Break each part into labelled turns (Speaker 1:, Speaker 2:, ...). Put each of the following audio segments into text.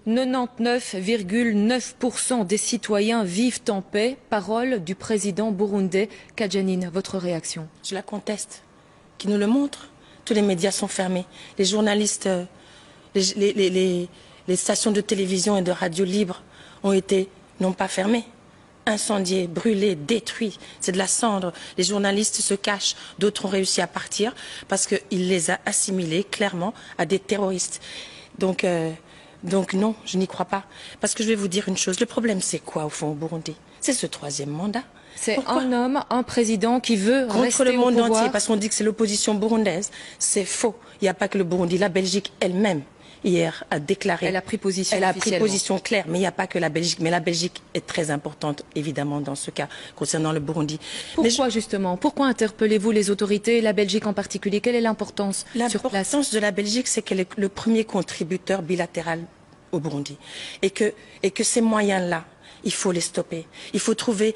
Speaker 1: 99,9% des citoyens vivent en paix. Parole du président burundais Kadjanine. Votre réaction?
Speaker 2: Je la conteste. Qui nous le montre. Tous les médias sont fermés. Les journalistes, les stations de télévision et de radio libres ont été, non pas fermées, incendiés, brûlés, détruits. C'est de la cendre. Les journalistes se cachent. D'autres ont réussi à partir parce qu'il les a assimilés clairement à des terroristes. Donc non, je n'y crois pas. Parce que je vais vous dire une chose. Le problème, c'est quoi au fond au Burundi? C'est ce troisième mandat.
Speaker 1: C'est un homme, un président qui veut
Speaker 2: contre
Speaker 1: rester
Speaker 2: le monde
Speaker 1: au pouvoir.
Speaker 2: entier, parce qu'on dit que c'est l'opposition burundaise. C'est faux. Il n'y a pas que le Burundi. La Belgique elle-même, hier, a déclaré.
Speaker 1: Elle a pris position.
Speaker 2: Elle a pris position claire, mais il n'y a pas que la Belgique. Mais la Belgique est très importante, évidemment, dans ce cas, concernant le Burundi.
Speaker 1: Pourquoi justement? Pourquoi interpellez-vous les autorités, la Belgique en particulier? Quelle est l'importance sur place?
Speaker 2: L'importance de la Belgique, c'est qu'elle est le premier contributeur bilatéral au Burundi. Et que ces moyens-là, il faut les stopper. Il faut trouver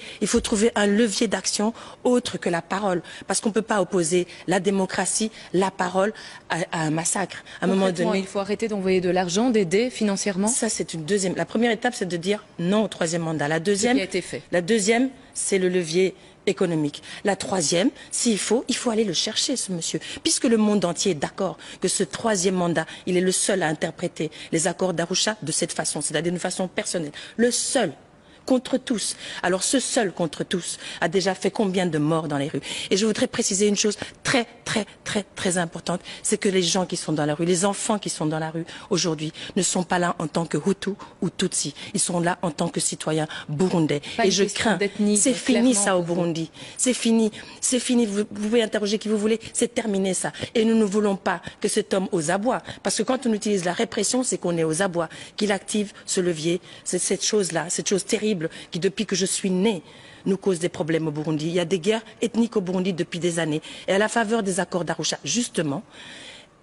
Speaker 2: un levier d'action autre que la parole. Parce qu'on ne peut pas opposer la démocratie, la parole à un massacre. À un moment donné,
Speaker 1: il faut arrêter d'envoyer de l'argent, d'aider financièrement.
Speaker 2: Ça, c'est une deuxième. La première étape, c'est de dire non au troisième mandat. La deuxième,
Speaker 1: ce qui a été fait.
Speaker 2: La deuxième, c'est le levier économique. La troisième, s'il faut, il faut aller le chercher, ce monsieur. Puisque le monde entier est d'accord que ce troisième mandat, il est le seul à interpréter les accords d'Arusha de cette façon, c'est-à-dire d'une façon personnelle. Le seul. Contre tous. Alors ce seul contre tous a déjà fait combien de morts dans les rues? Et je voudrais préciser une chose très importante, c'est que les gens qui sont dans la rue, les enfants qui sont dans la rue aujourd'hui, ne sont pas là en tant que Hutu ou Tutsi. Ils sont là en tant que citoyens burundais. Et je crains, c'est fini ça au Burundi. C'est fini. C'est fini. Vous pouvez interroger qui vous voulez. C'est terminé ça. Et nous ne voulons pas que cet homme aux abois, parce que quand on utilise la répression, c'est qu'on est aux abois, qu'il active ce levier. C'est cette chose-là, cette chose terrible qui, depuis que je suis née, nous cause des problèmes au Burundi. Il y a des guerres ethniques au Burundi depuis des années. Et à la faveur des accords d'Arusha, justement,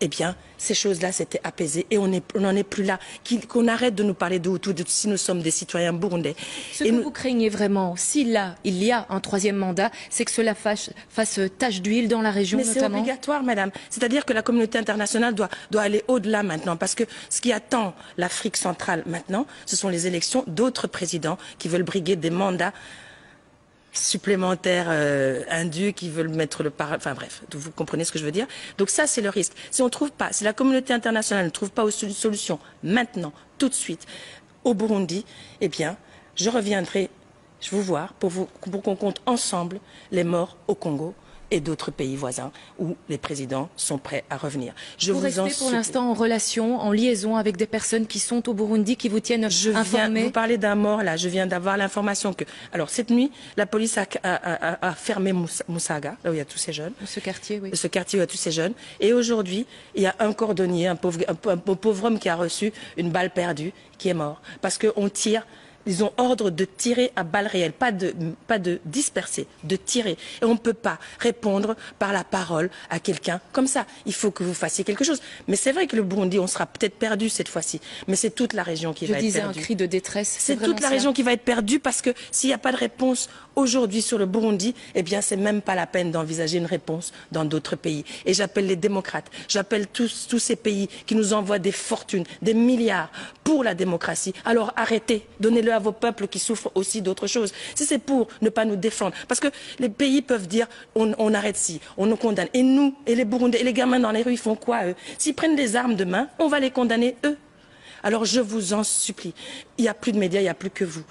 Speaker 2: eh bien, ces choses-là s'étaient apaisées. Et on n'en est plus là. Qu'on arrête de nous parler de Hutu, de si nous sommes des citoyens burundais.
Speaker 1: Ce que vous craignez vraiment, s'il y a un troisième mandat, c'est que cela fasse tache d'huile dans la région, notamment.
Speaker 2: Mais c'est obligatoire, madame. C'est-à-dire que la communauté internationale doit aller au-delà maintenant. Parce que ce qui attend l'Afrique centrale maintenant, ce sont les élections d'autres présidents qui veulent briguer des mandats supplémentaires indus qui veulent mettre enfin bref, vous comprenez ce que je veux dire. Donc ça, c'est le risque. Si on trouve pas, si la communauté internationale ne trouve pas une solution maintenant, tout de suite, au Burundi, eh bien, je reviendrai vous voir pour qu'on compte ensemble les morts au Congo et d'autres pays voisins où les présidents sont prêts à revenir.
Speaker 1: Vous restez pour l'instant en relation, en liaison avec des personnes qui sont au Burundi, qui vous tiennent informés?
Speaker 2: Vous parlez d'un mort là, je viens d'avoir l'information que... Alors cette nuit, la police a fermé Musaga, là où il y a tous ces jeunes.
Speaker 1: Ce quartier, oui.
Speaker 2: Ce quartier où il y a tous ces jeunes. Et aujourd'hui, il y a un cordonnier, un pauvre homme qui a reçu une balle perdue, qui est mort. Parce qu'on tire... Ils ont ordre de tirer à balles réelles, pas de disperser, de tirer. Et on ne peut pas répondre par la parole à quelqu'un comme ça. Il faut que vous fassiez quelque chose. Mais c'est vrai que le Burundi, on sera peut-être perdu cette fois-ci. Mais c'est toute la région qui va être perdue.
Speaker 1: Je disais un cri de détresse.
Speaker 2: C'est toute la région qui va être perdue parce que s'il n'y a pas de réponse aujourd'hui sur le Burundi, eh bien, c'est même pas la peine d'envisager une réponse dans d'autres pays. Et j'appelle les démocrates, j'appelle tous ces pays qui nous envoient des fortunes, des milliards pour la démocratie. Alors arrêtez, donnez-le à vos peuples qui souffrent aussi d'autres choses. Si c'est pour ne pas nous défendre, parce que les pays peuvent dire on arrête ci, on nous condamne. Et nous, et les Burundais, et les gamins dans les rues, ils font quoi eux? S'ils prennent des armes demain, on va les condamner eux. Alors je vous en supplie, il n'y a plus de médias, il n'y a plus que vous.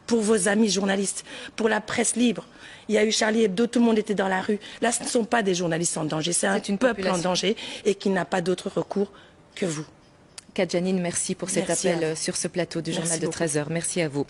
Speaker 2: Pour vos amis journalistes, pour la presse libre. Il y a eu Charlie Hebdo, tout le monde était dans la rue. Là, ce ne sont pas des journalistes en danger, c'est un peuple en danger et qui n'a pas d'autre recours que vous.
Speaker 1: Kadjanine, merci pour cet appel sur ce plateau du journal de 13h. Merci à vous.